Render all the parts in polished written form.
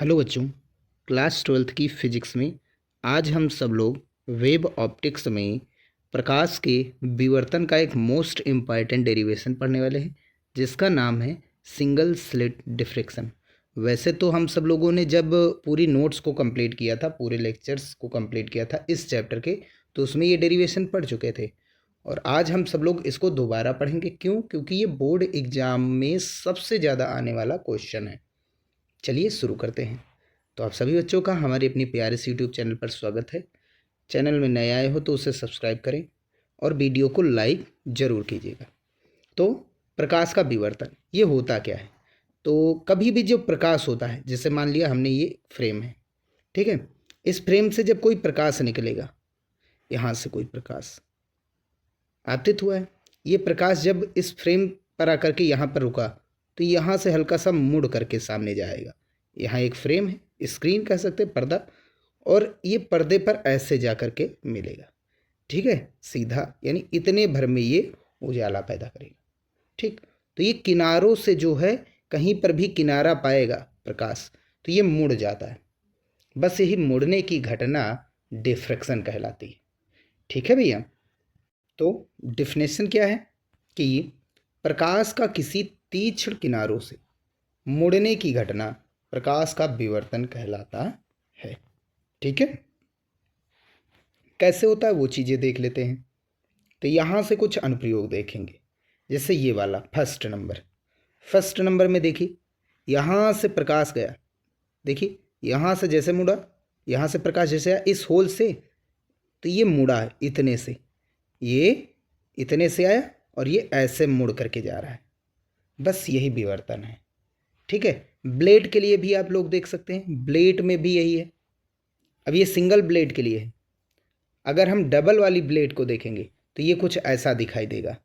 Hello बच्चों, class 12th की physics में आज हम सब लोग वेब ऑप्टिक्स में प्रकाश के विवर्तन का एक मोस्ट इम्पॉर्टेंट डेरिवेशन पढ़ने वाले हैं, जिसका नाम है सिंगल स्लिट डिफ्रैक्शन। वैसे तो हम सब लोगों ने जब पूरी नोट्स को कंप्लीट किया था, पूरे लेक्चर्स को कंप्लीट किया था इस चैप्टर के, तो उसमें ये डेरिवेशन पढ़ चुके थे। और आज हम सब लोग इसको दोबारा पढ़ेंगे। क्यों? क्योंकि ये बोर्ड एग्जाम में सबसे ज़्यादा आने वाला क्वेश्चन है। चलिए शुरू करते हैं। तो आप सभी बच्चों का हमारे अपनी प्यारे से यूट्यूब चैनल पर स्वागत है। चैनल में नए आए हो तो उसे सब्सक्राइब करें और वीडियो को लाइक ज़रूर कीजिएगा। तो प्रकाश का विवर्तन ये होता क्या है? तो कभी भी जो प्रकाश होता है, जैसे मान लिया हमने ये फ्रेम है, ठीक है, इस फ्रेम से जब कोई प्रकाश निकलेगा, यहाँ से कोई प्रकाश आपतित हुआ है, ये प्रकाश जब इस फ्रेम पर आकर के यहाँ पर रुका तो यहाँ से हल्का सा मुड़ करके सामने जाएगा। यहाँ एक फ्रेम है, स्क्रीन कह सकते हैं, पर्दा, और ये पर्दे पर ऐसे जा कर के मिलेगा, ठीक है, सीधा, यानी इतने भर में ये उजाला पैदा करेगा। ठीक, तो ये किनारों से जो है, कहीं पर भी किनारा पाएगा प्रकाश तो ये मुड़ जाता है। बस यही मुड़ने की घटना डिफ्रैक्शन कहलाती है। ठीक है भैया। तो डिफिनेशन क्या है कि प्रकाश का किसी तीक्ष्ण किनारों से मुड़ने की घटना प्रकाश का विवर्तन कहलाता है। ठीक है, कैसे होता है वो चीज़ें देख लेते हैं। तो यहाँ से कुछ अनुप्रयोग देखेंगे, जैसे ये वाला फर्स्ट नंबर में देखिए, यहाँ से प्रकाश गया, देखिए यहाँ से जैसे मुड़ा, यहाँ से प्रकाश जैसे आया इस होल से, तो ये मुड़ा है इतने से, ये इतने से आया और ये ऐसे मुड़ करके जा रहा है। बस यही विवर्तन है। ठीक है, ब्लेड के लिए भी आप लोग देख सकते हैं, ब्लेड में भी यही है। अब ये सिंगल ब्लेड के लिए है, अगर हम डबल वाली ब्लेड को देखेंगे तो ये कुछ ऐसा दिखाई देगा,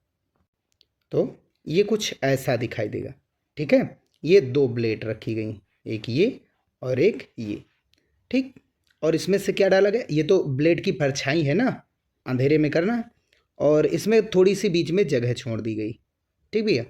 तो ये कुछ ऐसा दिखाई देगा। ठीक है, ये दो ब्लेड रखी गई, एक ये और एक ये। ठीक, और इसमें से क्या डाला गया? ये तो ब्लेड की परछाई है ना, अंधेरे में करना, और इसमें थोड़ी सी बीच में जगह छोड़ दी गई। ठीक भैया,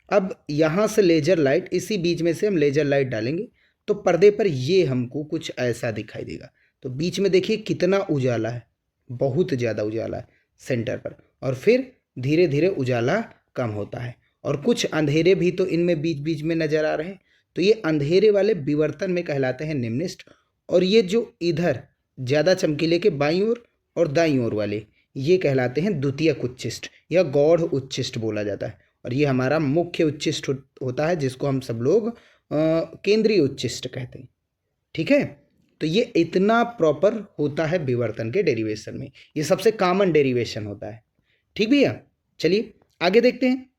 अब यहाँ से लेजर लाइट, इसी बीच में से हम लेजर लाइट डालेंगे तो पर्दे पर ये हमको कुछ ऐसा दिखाई देगा। तो बीच में देखिए कितना उजाला है, बहुत ज़्यादा उजाला है सेंटर पर, और फिर धीरे धीरे उजाला कम होता है, और कुछ अंधेरे भी तो इनमें बीच बीच में नज़र आ रहे हैं। तो ये अंधेरे वाले विवर्तन में कहलाते हैं निम्निष्ठ, और ये जो इधर ज़्यादा चमकीले के बाईं ओर और दाईं ओर वाले, ये कहलाते हैं द्वितीयक उच्छिष्ट या गौड़ उच्छिष्ट बोला जाता है। और ये हमारा मुख्य उच्छिष्ट होता है, जिसको हम सब लोग केंद्रीय उच्छिष्ट कहते हैं। ठीक है, तो ये इतना प्रॉपर होता है विवर्तन के डेरिवेशन में, ये सबसे कॉमन डेरिवेशन होता है। ठीक भैया, चलिए आगे देखते हैं।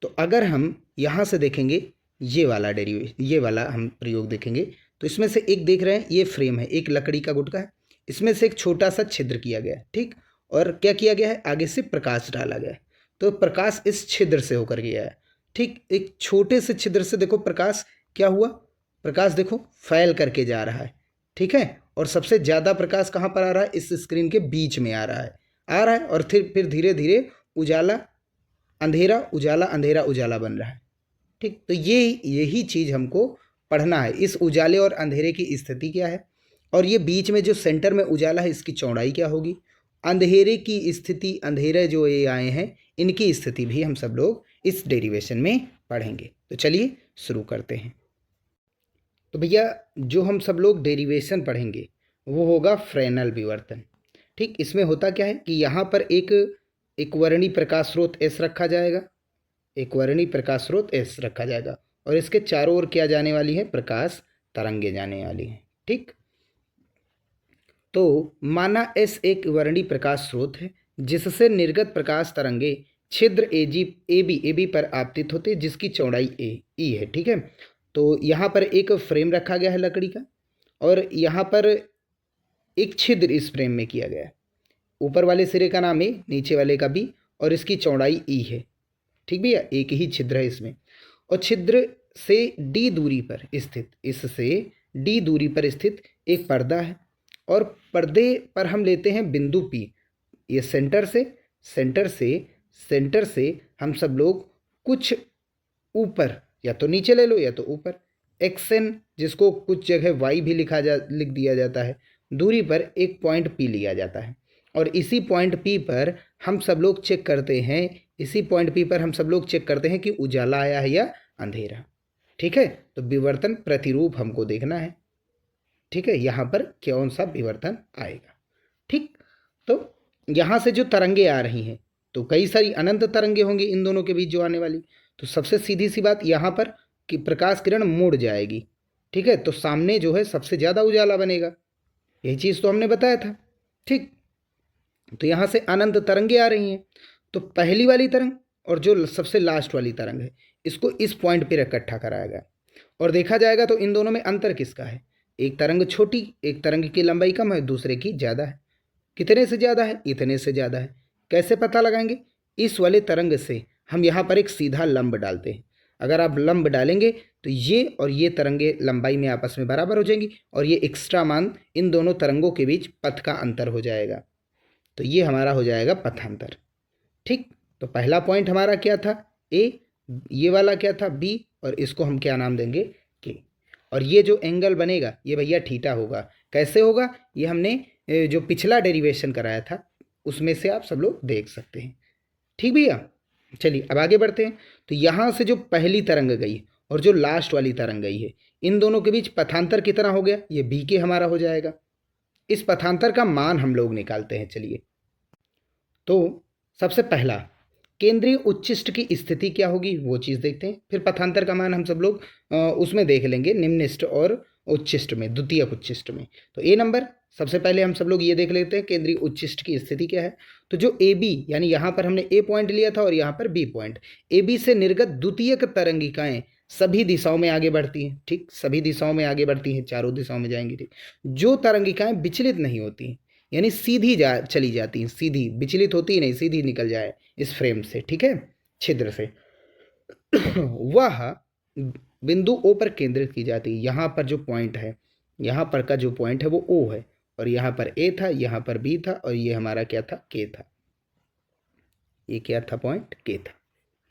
तो अगर हम यहाँ से देखेंगे ये वाला डेरिवेशन, ये वाला हम प्रयोग देखेंगे, तो इसमें से एक देख रहे हैं, ये फ्रेम है, एक लकड़ी का गुटका है, इसमें से एक छोटा सा छिद्र किया गया है। ठीक, और क्या किया गया है? आगे से प्रकाश डाला गया है, तो प्रकाश इस छिद्र से होकर गया है। ठीक, एक छोटे से छिद्र से देखो प्रकाश क्या हुआ, प्रकाश देखो फैल करके जा रहा है। ठीक है, और सबसे ज़्यादा प्रकाश कहाँ पर आ रहा है? इस स्क्रीन के बीच में आ रहा है, और फिर धीरे धीरे उजाला अंधेरा उजाला अंधेरा उजाला बन रहा है। ठीक, तो यही चीज़ हमको पढ़ना है, इस उजाले और अंधेरे की स्थिति क्या है, और ये बीच में जो सेंटर में उजाला है इसकी चौड़ाई क्या होगी, अंधेरे की स्थिति, अंधेरे जो ये आए हैं इनकी स्थिति भी हम सब लोग इस डेरिवेशन में पढ़ेंगे। तो चलिए शुरू करते हैं। तो भैया जो हम सब लोग डेरिवेशन पढ़ेंगे वो होगा फ्रेनेल विवर्तन। ठीक, इसमें होता क्या है कि यहाँ पर एक वर्णी प्रकाश स्रोत एस रखा जाएगा, एक वर्णी प्रकाश स्रोत एस रखा जाएगा, और इसके चारों ओर क्या जाने वाली है? प्रकाश तरंगे जाने वाली हैं। ठीक, तो माना एस एक वर्णी प्रकाश स्रोत है जिससे निर्गत प्रकाश तरंगे छिद्र ए बी पर आपतित होते, जिसकी चौड़ाई ई है। ठीक है, तो यहाँ पर एक फ्रेम रखा गया है लकड़ी का, और यहाँ पर एक छिद्र इस फ्रेम में किया गया है, ऊपर वाले सिरे का नाम ए, नीचे वाले का बी, और इसकी चौड़ाई ई है। ठीक भैया, एक ही छिद्र है इसमें, और छिद्र से डी दूरी पर स्थित, इससे डी दूरी पर स्थित एक पर्दा है, और पर्दे पर हम लेते हैं बिंदु पी। ये सेंटर से हम सब लोग कुछ ऊपर, या तो नीचे ले लो या तो ऊपर, xn, जिसको कुछ जगह y भी लिख दिया जाता है, दूरी पर एक पॉइंट P लिया जाता है और इसी पॉइंट P पर हम सब लोग चेक करते हैं, इसी पॉइंट P पर हम सब लोग चेक करते हैं कि उजाला आया है या अंधेरा। ठीक है, तो विवर्तन प्रतिरूप हमको देखना है। ठीक है, यहाँ पर कौन सा विवर्तन आएगा। ठीक, तो यहाँ से जो तरंगे आ रही हैं तो कई सारी अनंत तरंगे होंगी इन दोनों के बीच जो आने वाली, तो सबसे सीधी सी बात यहाँ पर कि प्रकाश किरण मुड़ जाएगी। ठीक है, तो सामने जो है सबसे ज़्यादा उजाला बनेगा, यही चीज़ तो हमने बताया था। ठीक, तो यहाँ से अनंत तरंगे आ रही हैं, तो पहली वाली तरंग और जो सबसे लास्ट वाली तरंग है इसको इस पॉइंट पर इकट्ठा कराया गया और देखा जाएगा तो इन दोनों में अंतर किसका है। एक तरंग छोटी, एक तरंग की लंबाई कम है, दूसरे की ज़्यादा है। कितने से ज़्यादा है? इतने से ज़्यादा है। कैसे पता लगाएंगे? इस वाले तरंग से हम यहाँ पर एक सीधा लंब डालते हैं। अगर आप लंब डालेंगे तो ये और ये तरंगे लंबाई में आपस में बराबर हो जाएंगी और ये एक्स्ट्रा मान इन दोनों तरंगों के बीच पथ का अंतर हो जाएगा, तो ये हमारा हो जाएगा पथांतर। ठीक, तो पहला पॉइंट हमारा क्या था? ए, ये वाला क्या था? बी, और इसको हम क्या नाम देंगे? के। और ये जो एंगल बनेगा ये भैया थीटा होगा। कैसे होगा? ये हमने जो पिछला डेरिवेशन कराया था उसमें से आप सब लोग देख सकते हैं। ठीक भैया, चलिए अब आगे बढ़ते हैं। तो यहाँ से जो पहली तरंग गई और जो लास्ट वाली तरंग गई है, इन दोनों के बीच पथांतर कितना हो गया? ये बी के हमारा हो जाएगा। इस पथांतर का मान हम लोग निकालते हैं। चलिए, तो सबसे पहला केंद्रीय उच्चिष्ट की स्थिति क्या होगी वो चीज़ देखते हैं, फिर पथांतर का मान हम सब लोग उसमें देख लेंगे, निम्निष्ट और उच्चिष्ट में, द्वितीयक उच्चिष्ट में। तो ए नंबर सबसे पहले हम सब लोग ये देख लेते हैं केंद्रीय उच्चिष्ट की स्थिति क्या है। तो जो ए बी, यानी यहाँ पर हमने ए पॉइंट लिया था और यहाँ पर बी पॉइंट, ए बी से निर्गत द्वितीयक तरंगिकाएं सभी दिशाओं में आगे बढ़ती हैं। ठीक, सभी दिशाओं में आगे बढ़ती हैं, चारों दिशाओं में जाएंगी। ठीक, जो तरंगिकाएं विचलित नहीं होती हैं, यानी सीधी चली जाती हैं, सीधी, विचलित होती ही नहीं, सीधी निकल जाए इस फ्रेम से, ठीक है, छिद्र से, वह बिंदु ओ पर केंद्रित की जाती है। यहाँ पर जो पॉइंट है, यहाँ पर का जो पॉइंट है वो ओ है और यहाँ पर ए था, यहाँ पर बी था और ये हमारा क्या था? के था। ये क्या था? पॉइंट के था।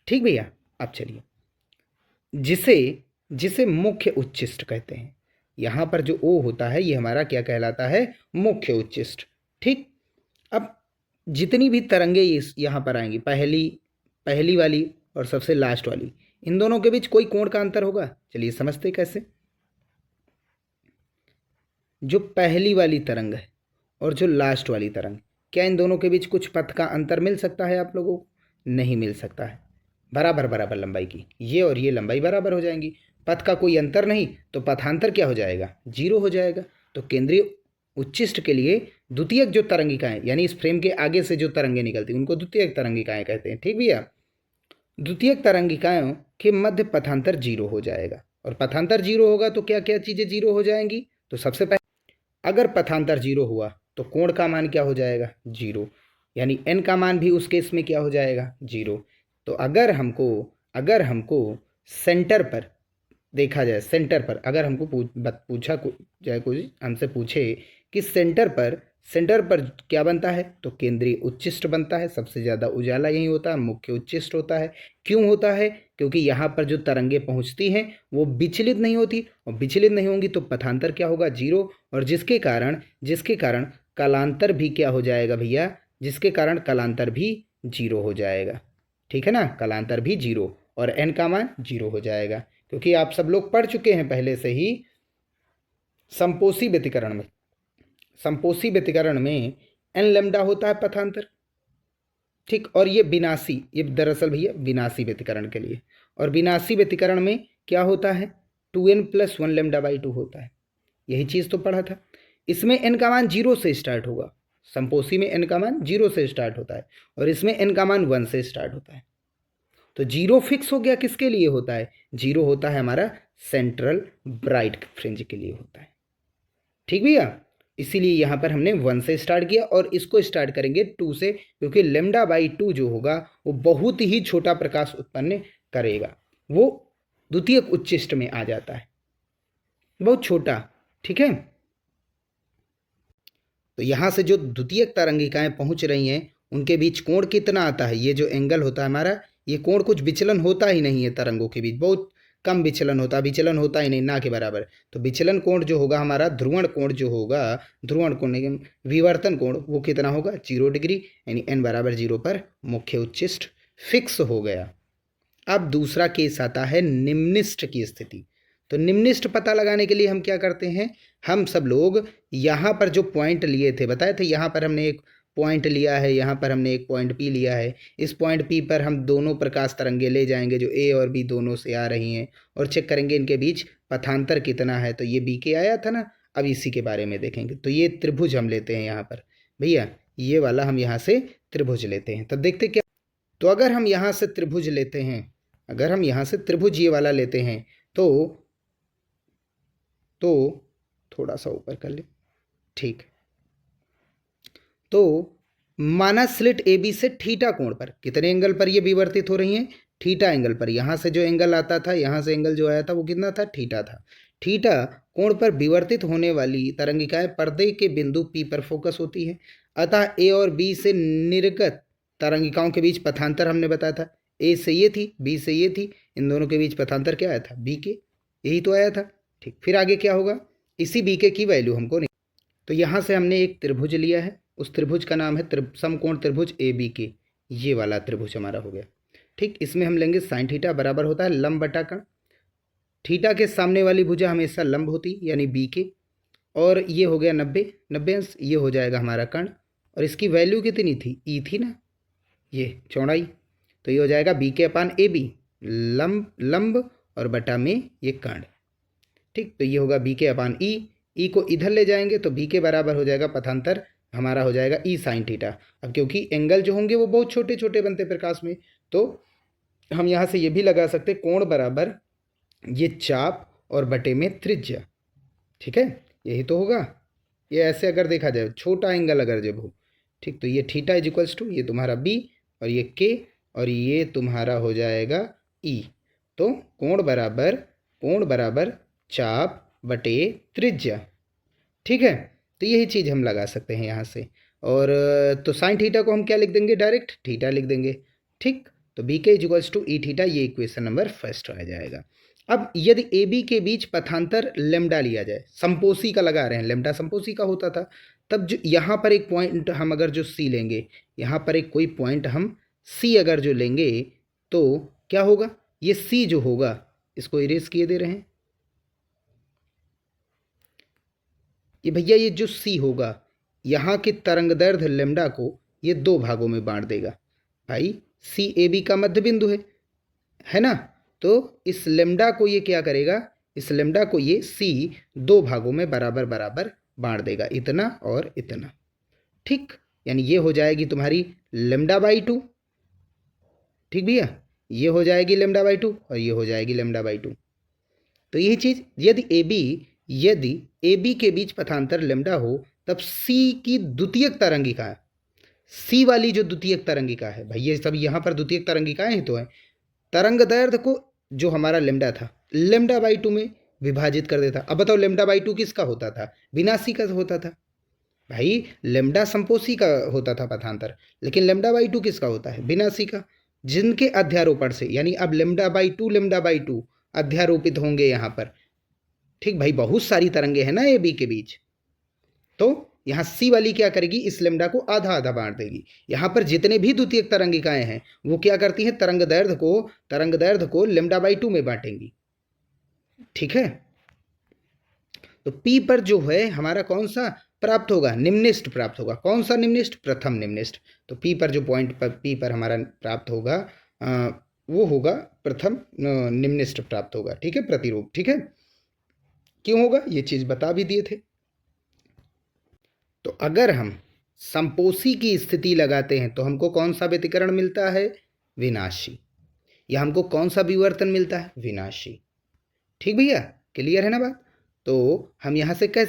ठीक भैया, अब चलिए, जिसे मुख्य उच्चिष्ट कहते हैं। यहाँ पर जो ओ होता है ये हमारा क्या कहलाता है? मुख्य उच्चिष्ट। ठीक, अब जितनी भी तरंगे यहाँ पर आएंगी, पहली वाली और सबसे लास्ट वाली, इन दोनों के बीच कोई कोण का अंतर होगा। चलिए समझते कैसे। जो पहली वाली तरंग है और जो लास्ट वाली तरंग, क्या इन दोनों के बीच कुछ पथ का अंतर मिल सकता है आप लोगों को? नहीं मिल सकता है। बराबर बराबर लंबाई की, ये और ये लंबाई बराबर हो जाएंगी, पथ का कोई अंतर नहीं, तो पथांतर क्या हो जाएगा? 0 हो जाएगा। तो केंद्रीय उच्चिष्ट के लिए द्वितीयक जो तरंगिकाएं, यानी इस फ्रेम के आगे से जो तरंगे निकलती हैं उनको द्वितीयक तरंगिकाएं कहते हैं। ठीक भैया, द्वितीयक तरंगिकाओं के मध्य पथांतर 0 हो जाएगा। और पथांतर 0 होगा तो क्या क्या चीज़ें 0 हो जाएंगी? तो सबसे पहले अगर पथांतर 0 हुआ तो कोण का मान क्या हो जाएगा? 0, यानी n का मान भी उस केस में क्या हो जाएगा? 0। तो अगर हमको सेंटर पर देखा जाए, सेंटर पर अगर हमको पूछा जाए, कोई हमसे पूछे कि सेंटर पर क्या बनता है, तो केंद्रीय उच्चिष्ट बनता है। सबसे ज़्यादा उजाला यही होता है, मुख्य उच्चिष्ट होता है। क्यों होता है? क्योंकि यहाँ पर जो तरंगे पहुँचती हैं वो विचलित नहीं होती, और विचलित नहीं होंगी तो पथांतर क्या होगा? 0। और जिसके कारण कालांतर भी क्या हो जाएगा भैया? जिसके कारण कालांतर भी 0 हो जाएगा। ठीक है ना, कालांतर भी 0 और n का मान 0 हो जाएगा, क्योंकि आप सब लोग पढ़ चुके हैं पहले से ही संपोषी व्यतिकरण में n लैम्डा होता है पथांतर। ठीक, और ये विनाशी, ये दरअसल भैया विनाशी व्यतिकरण के लिए, और विनाशी व्यतिकरण में क्या होता है? 2n + 1 λ/2 होता है। यही चीज़ तो पढ़ा था। इसमें n का मान 0 से स्टार्ट होगा, संपोषी में n का मान 0 से स्टार्ट होता है और इसमें n का मान 1 से स्टार्ट होता है। तो 0 फिक्स हो गया। किसके लिए होता है? 0 होता है हमारा सेंट्रल ब्राइट फ्रिंज के लिए होता है। ठीक भैया, इसीलिए यहाँ पर हमने 1 से स्टार्ट किया और इसको स्टार्ट करेंगे 2 से, क्योंकि λ/2 जो होगा वो बहुत ही छोटा प्रकाश उत्पन्न करेगा, वो द्वितीयक उच्चिष्ट में आ जाता है, बहुत छोटा। ठीक है, तो यहाँ से जो द्वितीयक तरंगिकाएं पहुँच रही हैं उनके बीच कोण कितना आता है? ये जो एंगल होता है हमारा, ये कोण कुछ विचलन होता ही नहीं है तरंगों के बीच, बहुत कम विचलन होता, विचलन होता ही नहीं, ना के बराबर। तो विचलन कोण जो होगा हमारा, ध्रुवण कोण जो होगा, ध्रुवण कोण नहीं, विवर्तन कोण, वो कितना होगा 0 डिग्री, यानी n बराबर 0 पर मुख्य उच्चिष्ट फिक्स हो गया। अब दूसरा केस आता है निम्निष्ठ की स्थिति। तो निम्निष्ठ पता लगाने के लिए हम क्या करते हैं, हम सब लोग यहाँ पर जो पॉइंट लिए थे, बताए थे, यहाँ पर हमने एक पॉइंट लिया है, यहाँ पर हमने एक पॉइंट P लिया है। इस पॉइंट P पर हम दोनों प्रकाश तरंगे ले जाएंगे जो A और B दोनों से आ रही हैं, और चेक करेंगे इनके बीच पथांतर कितना है। तो ये BK आया था ना, अब इसी के बारे में देखेंगे। तो ये त्रिभुज हम लेते हैं यहाँ पर, भैया ये वाला हम यहाँ से त्रिभुज लेते हैं। तब देखते क्या, तो अगर हम यहाँ से त्रिभुज लेते हैं, अगर हम यहाँ से त्रिभुज ये वाला लेते हैं, तो थोड़ा सा ऊपर कर ले, ठीक। तो माना स्लिट ए बी से थीटा कोण पर, कितने एंगल पर ये विवर्तित हो रही हैं, थीटा एंगल पर। यहाँ से जो एंगल आता था, यहाँ से एंगल जो आया था वो कितना था, थीटा था। थीटा कोण पर विवर्तित होने वाली तरंगिकाएं पर्दे के बिंदु P पर फोकस होती है। अतः ए और बी से निर्गत तरंगिकाओं के बीच पथांतर हमने बताया था, ए से ये थी, बी से ये थी, इन दोनों के बीच पथांतर क्या आया था, बी के, यही तो आया था, ठीक। फिर आगे क्या होगा, इसी बी के की वैल्यू हमको नहीं, तो यहाँ से हमने एक त्रिभुज लिया है, उस त्रिभुज का नाम है समकोण त्रिभुज ए बी के, ये वाला त्रिभुज हमारा हो गया, ठीक। इसमें हम लेंगे साइन थीटा बराबर होता है लंब बटा कर्ण। थीटा के सामने वाली भुजा हमेशा लंब होती, यानी बी के, और ये हो गया 90 अंश, ये हो जाएगा हमारा कर्ण, और इसकी वैल्यू कितनी थी, ई थी ना, ये चौड़ाई, तो ये हो जाएगा बी के अपान ए बी, लंब और बटा में ये कर्ण, ठीक। तो ये होगा बी के अपान ई को इधर ले जाएंगे तो बी के बराबर हो जाएगा पथांतर हमारा हो जाएगा ई साइन थीटा। अब क्योंकि एंगल जो होंगे वो बहुत छोटे छोटे बनते प्रकाश में, तो हम यहाँ से ये भी लगा सकते कोण बराबर ये चाप और बटे में त्रिज्या, ठीक है, यही तो होगा। ये ऐसे अगर देखा जाए छोटा एंगल अगर जब हो, ठीक, तो ये थीटा इज इक्वल्स टू ये तुम्हारा बी और ये के और ये तुम्हारा हो जाएगा ई। तो कोण बराबर चाप बटे त्रिज्या, ठीक है। तो यही चीज़ हम लगा सकते हैं यहाँ से। और तो साइन थीटा को हम क्या लिख देंगे, डायरेक्ट थीटा लिख देंगे, ठीक। तो B K is equals to e theta, ये इक्वेशन नंबर फर्स्ट आ जाएगा। अब यदि ए बी के बीच पथांतर लेमडा लिया जाए, संपोषी का लगा रहे हैं, लेमडा संपोषी का होता था, तब जो यहाँ पर एक पॉइंट हम अगर जो सी लेंगे, यहाँ पर एक कोई पॉइंट हम सी अगर जो लेंगे तो क्या होगा, ये सी जो होगा इसको इरेज किए दे रहे हैं, ये भैया ये जो सी होगा यहाँ के तरंगदैर्घ्य लेमडा को ये दो भागों में बांट देगा। भाई सी ए बी का मध्य बिंदु है ना, तो इस लेमडा को ये क्या करेगा, इस लेमडा को ये सी दो भागों में बराबर बराबर बांट देगा, इतना और इतना, ठीक। यानी ये हो जाएगी तुम्हारी लेमडा बाई 2, ठीक भैया, ये हो जाएगी लेमडा बाई 2 और ये हो जाएगी लेमडा बाई 2। तो यही चीज़ यदि ए बी के बीच पथांतर लेमडा हो तब सी की द्वितीयक तरंगिका, सी वाली जो द्वितीयक तरंगिका है, भाई ये सब यहाँ पर द्वितीयक तरंगिकाएं ही तो हैं, तरंग दैर्घ्य को जो हमारा लेमडा था लेमडा बाई 2 में विभाजित कर देता। अब बताओ लेमडा बाई 2 किसका होता था, विनाशी का होता था। भाई लेमडा संपोषी का होता था पथांतर, लेकिन लेमडा बाई 2 किसका होता है, विनाशी का, जिनके अध्यारोपण से, यानी अब लेमडा बाई 2 अध्यारोपित होंगे यहाँ पर, ठीक। भाई बहुत सारी तरंगे हैं ना ए बी के बीच, तो यहाँ सी वाली क्या करेगी, इस लेमडा को आधा आधा बांट देगी। यहाँ पर जितने भी द्वितीयक तरंगिकाएं हैं वो क्या करती हैं, तरंग दैर्घ्य को लेमडा बाई 2 में बांटेंगी, ठीक है। तो पी पर जो है हमारा कौन सा प्राप्त होगा, निम्निष्ठ प्राप्त होगा। कौन सा निम्निष्ठ, प्रथम निम्निष्ठ। तो पी पर जो पॉइंट पर पी पर हमारा प्राप्त होगा वो होगा प्रथम निम्निष्ठ प्राप्त होगा, ठीक है, प्रतिरूप, ठीक है। क्यों होगा ये चीज बता भी दिए थे। तो अगर हम संपोषी की स्थिति लगाते हैं तो हमको कौन सा व्यतिकरण मिलता है, विनाशी, या हमको कौन सा विवर्तन मिलता है, विनाशी, ठीक भैया, क्लियर है ना बात। तो हम यहाँ से कह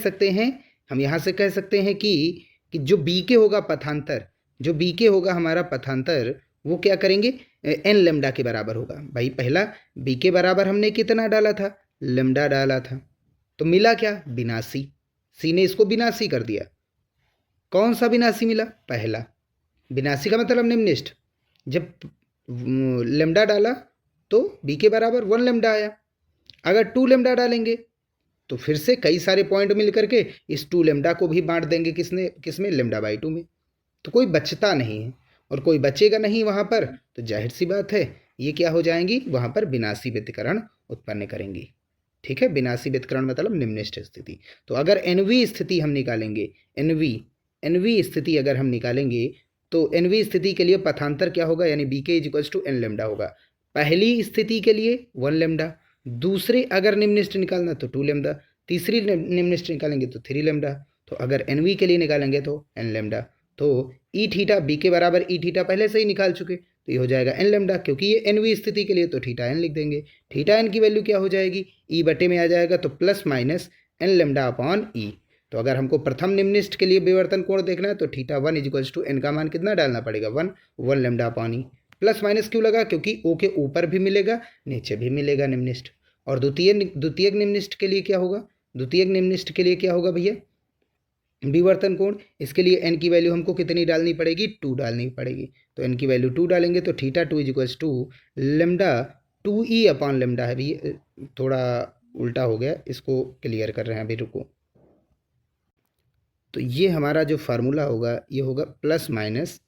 सकते हैं कि जो बी के होगा पथांतर, जो बी के होगा हमारा पथांतर, वो क्या करेंगे, एन लेमडा के बराबर होगा। भाई पहला बी के बराबर हमने कितना डाला था, लेमडा डाला था, तो मिला क्या, विनाशी, सी ने इसको विनाशी कर दिया। कौन सा विनाशी मिला, पहला, विनाशी का मतलब निम्निष्ठ। जब लेमडा डाला तो बी के बराबर 1 लेमडा आया, अगर 2 लेमडा डालेंगे तो फिर से कई सारे पॉइंट मिल करके इस 2 लेमडा को भी बांट देंगे किसमें λ/2 में, तो कोई बचता नहीं है और कोई बचेगा नहीं वहाँ पर, तो जाहिर सी बात है ये क्या हो जाएंगी, वहाँ पर विनाशी व्यतिकरण उत्पन्न करेंगी। ठीक है, विनाशी व्यतिकरण मतलब निम्नलिखित स्थिति। तो अगर एनवी स्थिति हम निकालेंगे, एनवी स्थिति अगर हम निकालेंगे तो एनवी स्थिति के लिए पथांतर क्या होगा, यानी BK equals to n lambda होगा। पहली स्थिति के लिए 1 लेमडा, दूसरे अगर निम्नलिखित निकालना तो 2 लेमडा, तीसरी निम्नलिखित निकालेंगे तो 3 लेमडा, तो अगर एनवी के लिए निकालेंगे तो एन लेमडा। तो ई थीटा बी के बराबर ई थीटा पहले से ही निकाल चुके, तो ये हो जाएगा एन लेमडा, क्योंकि ये एनवी स्थिति के लिए तो थीटा एन लिख देंगे। थीटा एन की वैल्यू क्या हो जाएगी, ई बटे में आ जाएगा तो plus minus n lambda upon e. तो अगर हमको प्रथम निम्नलिखित के लिए विवर्तन कोण देखना है तो थीटा 1 इक्वल्स टू एन का मान कितना डालना पड़ेगा, 1 लेमडा अपॉन ई। प्लस माइनस क्यों लगा, क्योंकि ओ के ऊपर भी मिलेगा नीचे भी मिलेगा निम्नलिखित। और द्वितीयक निम्नलिखित के लिए क्या होगा, द्वितीयक निम्नलिखित के लिए क्या होगा भैया, विवर्तन कोण। इसके लिए एन की वैल्यू हमको कितनी डालनी पड़ेगी, 2 डालनी पड़ेगी। तो एन की वैल्यू 2 डालेंगे तो theta 2 equals to lambda 2e upon lambda है। भी थोड़ा उल्टा हो गया, इसको क्लियर कर रहे हैं अभी, रुको। तो ये हमारा जो फार्मूला होगा ये होगा प्लस माइनस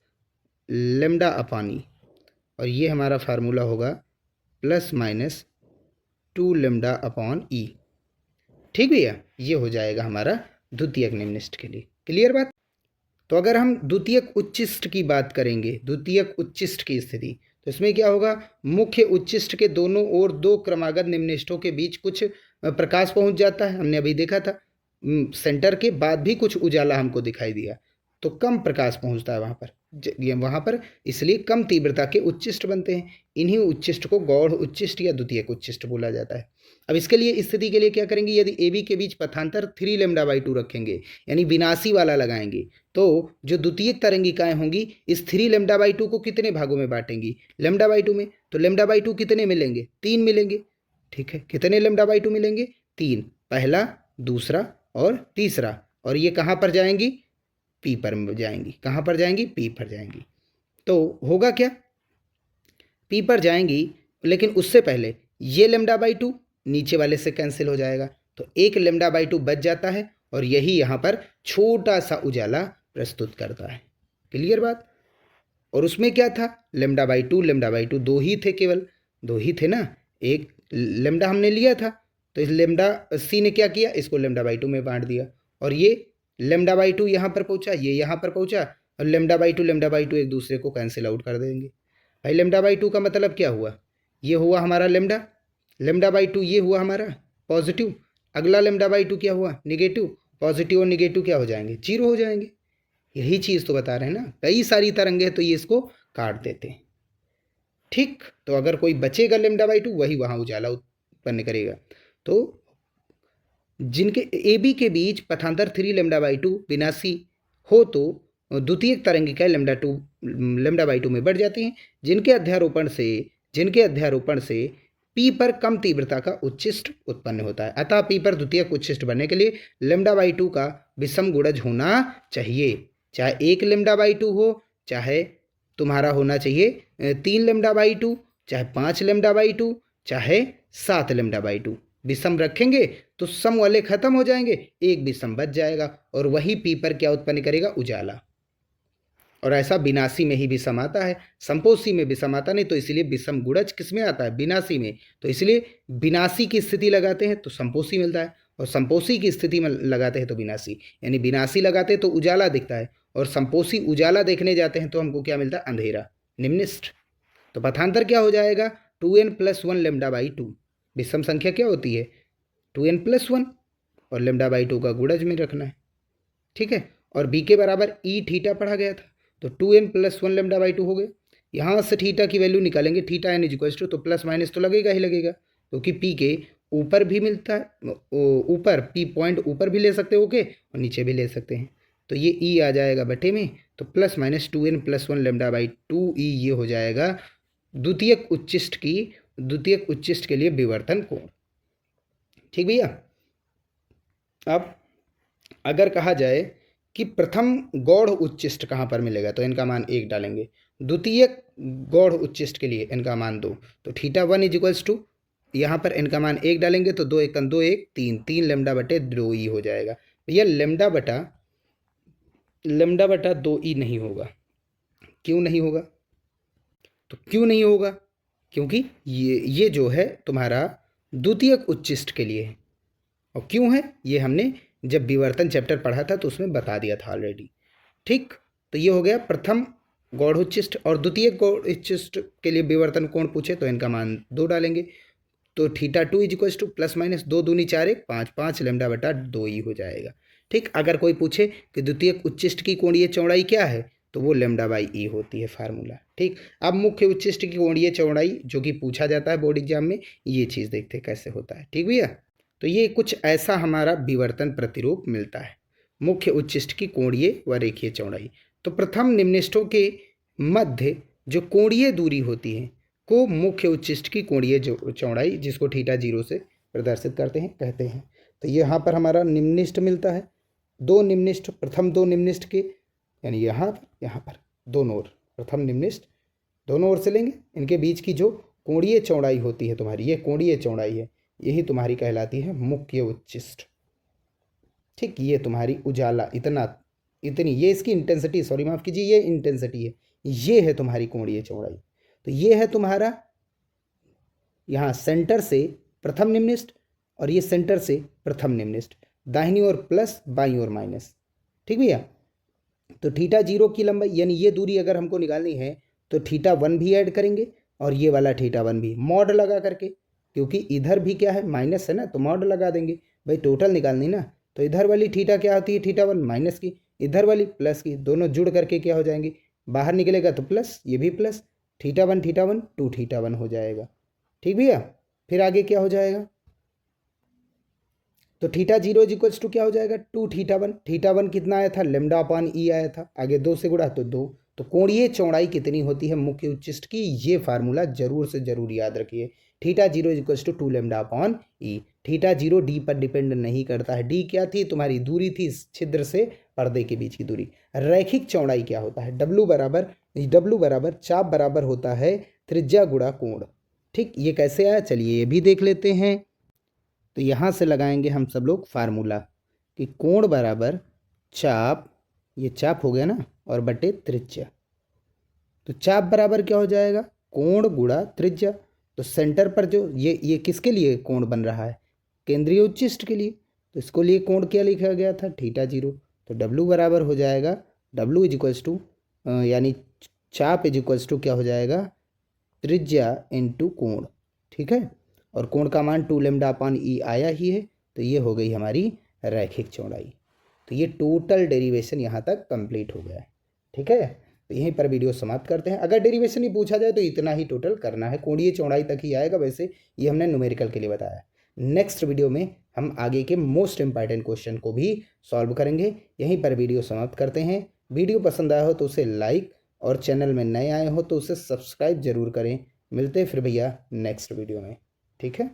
लेमडा अपॉन ई, और ये हमारा फार्मूला होगा प्लस माइनस 2 लेमडा अपॉन ई। ठीक भैया, ये हो जाएगा हमारा द्वितीयक निम्नलिखित के लिए। क्लियर बात। तो अगर हम द्वितीयक उच्चिष्ट की बात करेंगे, द्वितीयक उच्चिष्ट की स्थिति, तो इसमें क्या होगा, मुख्य उच्चिष्ट के दोनों ओर 2 क्रमागत निम्नलिखितों के बीच कुछ प्रकाश पहुंच जाता है। हमने अभी देखा था सेंटर के बाद भी कुछ उजाला हमको दिखाई दिया, तो कम प्रकाश पहुंचता है वहाँ पर, इसलिए कम तीव्रता के उच्चिष्ट बनते हैं। इन्हीं उच्चिष्ट को गौड़ उच्चिष्ट या द्वितीयक उच्चिष्ट बोला जाता है। अब इसके लिए स्थिति के लिए क्या करेंगे, यदि ए बी के बीच पथांतर 3 λ/2 रखेंगे, यानी विनाशी वाला लगाएंगे, तो जो द्वितीयक तरंगिकाएं होंगी इस 3 λ/2 को कितने भागों में बांटेंगी, λ/2 में। तो λ/2 कितने मिलेंगे, 3 मिलेंगे। ठीक है, कितने λ/2 मिलेंगे, 3, पहला, दूसरा और तीसरा। और ये कहाँ पर जाएंगी, पी पर जाएंगी। कहाँ पर जाएंगी, पी पर जाएंगी। तो होगा क्या, पी पर जाएंगी, लेकिन उससे पहले ये λ/2 नीचे वाले से कैंसिल हो जाएगा, तो 1 λ/2 बच जाता है, और यही यहाँ पर छोटा सा उजाला प्रस्तुत करता है। क्लियर बात। और उसमें क्या था, λ/2 दो ही थे, केवल 2 ही थे ना, एक लेमडा हमने लिया था, तो इस लेमडा सी ने क्या किया, इसको λ/2 में बांट दिया, और ये λ/2 यहाँ पर पहुँचा, ये यहाँ पर पहुँचा, और λ/2 एक दूसरे को कैंसिल आउट कर देंगे। भाई λ/2 का मतलब क्या हुआ, ये हुआ हमारा λ/2 ये हुआ हमारा पॉजिटिव, अगला λ/2 क्या हुआ, निगेटिव। पॉजिटिव और निगेटिव क्या हो जाएंगे, 0 हो जाएंगे। यही चीज़ तो बता रहे हैं ना, कई सारी तरंगे तो ये इसको काट देते हैं। ठीक, तो अगर कोई बचेगा λ/2 वही वहाँ उजाला उत्पन्न करेगा। तो जिनके ए बी के बीच पथांतर 3 λ/2 विनाशी हो तो द्वितीयक तरंगिकाएं λ/2 में बढ़ जाती हैं, जिनके अध्यारोपण से पी पर कम तीव्रता का उच्चिष्ट उत्पन्न होता है। अतः पी पर द्वितीयक उच्चिष्ट बनने के लिए λ/2 का विषम गुणज होना चाहिए, चाहे 1 λ/2 हो, चाहे तुम्हारा होना चाहिए 3 λ/2, चाहे 5 λ/2, चाहे 7 λ/2। विषम रखेंगे तो सम वाले खत्म हो जाएंगे, एक विषम बच जाएगा, और वही पी पर क्या उत्पन्न करेगा, उजाला। और ऐसा विनाशी में ही विषम आता है, संपोषी में विषम आता नहीं, तो इसलिए विषम गुणज किस में आता है, विनाशी में। तो इसलिए विनाशी की स्थिति लगाते हैं तो संपोषी मिलता है, और संपोषी की स्थिति में लगाते हैं तो विनाशी, यानी विनाशी लगाते हैं तो उजाला दिखता है, और संपोषी उजाला देखने जाते हैं तो हमको क्या मिलता है, अंधेरा, निम्नलिखित। तो पथांतर क्या हो जाएगा, 2n + 1 λ/2। विषम संख्या क्या होती है, 2n + 1, और λ/2 का गुणज में रखना है। ठीक है, और बी के बराबर ई थीटा पढ़ा गया था, तो 2n + 1 λ/2 हो गए। यहाँ से थीटा की वैल्यू निकालेंगे, थीटा n इक्वल्स टू, तो प्लस माइनस तो लगेगा ही लगेगा, क्योंकि पी के ऊपर भी मिलता है, ऊपर पी पॉइंट ऊपर भी ले सकते हो के, और नीचे भी ले सकते हैं। तो ये ई आ जाएगा बटे में, तो प्लस माइनस 2n + 1 λ/2 ई, ये हो जाएगा द्वितीयक उच्चिष्ट के लिए विवर्तन कोण। ठीक भैया। अब अगर कहा जाए कि प्रथम गौड़ उच्चिष्ट कहाँ पर मिलेगा, तो इनका मान 1 डालेंगे। द्वितीयक गौड़ उच्चिष्ट के लिए इनका मान 2, तो थीटा 1 इक्वल्स टू यहाँ पर n का मान 1 डालेंगे तो 2 1 2 1 3 3 लेमडा बटे 2e हो जाएगा। भैया लेमडा बटा 2e नहीं होगा। क्यों नहीं होगा? तो क्यों नहीं होगा? क्योंकि ये जो है तुम्हारा द्वितीयक उच्चिष्ट के लिए है। और क्यों है ये हमने जब विवर्तन चैप्टर पढ़ा था तो उसमें बता दिया था ऑलरेडी। ठीक, तो ये हो गया प्रथम गौड़ उच्चिष्ट। और द्वितीयक गौड़ उच्चिष्ट के लिए विवर्तन कोण पूछे तो इनका मान 2 डालेंगे तो θ2 इज टू प्लस माइनस 2 दूनी 4 1 5 5 लेमडा बटा 2e हो जाएगा। ठीक, अगर कोई पूछे कि द्वितीयक उच्चिष्ट की कोणीय चौड़ाई क्या है तो वो लेमडा बाई ई होती है फार्मूला। ठीक, अब मुख्य उच्चिष्ट की कोणीय चौड़ाई जो कि पूछा जाता है बोर्ड एग्जाम में, ये चीज़ देखते कैसे होता है। ठीक भैया, तो ये कुछ ऐसा हमारा विवर्तन प्रतिरूप मिलता है, मुख्य उच्चिष्ट की कोणीय व रेखीय चौड़ाई। तो प्रथम निम्निष्ठों के मध्य जो कोणीय दूरी होती है को मुख्य उच्चिष्ट की कोणीय चौड़ाई, जिसको θ0 से प्रदर्शित करते हैं, कहते हैं। तो यहाँ पर हमारा निम्निष्ठ मिलता है, दो निम्निष्ठ, प्रथम दो निम्निष्ठ के यानी यहाँ पर दोनों ओर, प्रथम निम्निष्ठ दोनों ओर से लेंगे, इनके बीच की जो कोणीय चौड़ाई होती है तुम्हारी, ये कोणीय चौड़ाई है, यही तुम्हारी कहलाती है मुख्य उच्चिष्ट। ठीक, ये तुम्हारी उजाला इतनी ये इसकी इंटेंसिटी, सॉरी माफ कीजिए, ये इंटेंसिटी है, ये है तुम्हारी कोणीय चौड़ाई। तो ये है तुम्हारा यहाँ सेंटर से प्रथम निम्निष्ठ और ये सेंटर से प्रथम निम्निष्ठ, दाहिनी ओर प्लस बाईं ओर माइनस। ठीक भैया, तो θ0 की लंबाई यानी ये दूरी अगर हमको निकालनी है तो θ1 भी ऐड करेंगे और ये वाला θ1 भी, मॉड लगा करके, क्योंकि इधर भी क्या है माइनस है ना, तो मॉड लगा देंगे भाई, टोटल निकालनी ना। तो इधर वाली थीटा क्या होती है, θ1 माइनस की, इधर वाली प्लस की, दोनों जुड़ करके क्या हो जाएंगे, बाहर निकलेगा तो प्लस, ये भी प्लस, θ1 2θ1 हो जाएगा। ठीक भैया, फिर आगे क्या हो जाएगा, तो θ0 इक्वल्स टू क्या हो जाएगा, 2θ1, θ1 कितना आया था, लेमडा अपॉन ई आया था, आगे 2 से गुणा तो 2। तो कोणीय चौड़ाई कितनी होती है मुख्य उच्चिष्ट की, ये फार्मूला जरूर से जरूर याद रखिए। θ0 equals to 2 lambda upon e. θ0 d पर डिपेंड नहीं करता है, डी क्या थी, तुम्हारी दूरी थी छिद्र से पर्दे के बीच की दूरी। रैखिक चौड़ाई क्या होता है, डब्लू बराबर चाप बराबर होता है त्रिज्या गुणा कोण। ठीक, ये कैसे आया, चलिए ये भी देख लेते हैं। तो यहाँ से लगाएंगे हम सब लोग फार्मूला कि कोण बराबर चाप, ये चाप हो गया ना, और बटे त्रिज्या। तो चाप बराबर क्या हो जाएगा, कोण गुणा त्रिज्या। तो सेंटर पर जो ये किसके लिए कोण बन रहा है, केंद्रीय उच्चिष्ट के लिए, तो इसको लिए कोण क्या लिखा गया था, θ0। तो W बराबर हो जाएगा, W इज इक्वल्स टू यानी चाप इज इक्वल्स टू क्या हो जाएगा, त्रिज्या इंटू कोण। ठीक है, और कोण का मान 2 लेमडा अपॉन ई आया ही है, तो ये हो गई हमारी रैखिक चौड़ाई। तो ये टोटल डेरिवेशन यहाँ तक कंप्लीट हो गया है। ठीक है, तो यहीं पर वीडियो समाप्त करते हैं। अगर डेरिवेशन ही पूछा जाए तो इतना ही टोटल करना है, कोणीय चौड़ाई तक ही आएगा, वैसे ये हमने न्यूमेरिकल के लिए बताया। नेक्स्ट वीडियो में हम आगे के मोस्ट इंपॉर्टेंट क्वेश्चन को भी सॉल्व करेंगे। यहीं पर वीडियो समाप्त करते हैं। वीडियो पसंद आया हो तो उसे लाइक, और चैनल में नए आए हो तो उसे सब्सक्राइब जरूर करें। मिलते हैं फिर भैया नेक्स्ट वीडियो में। ठीक है।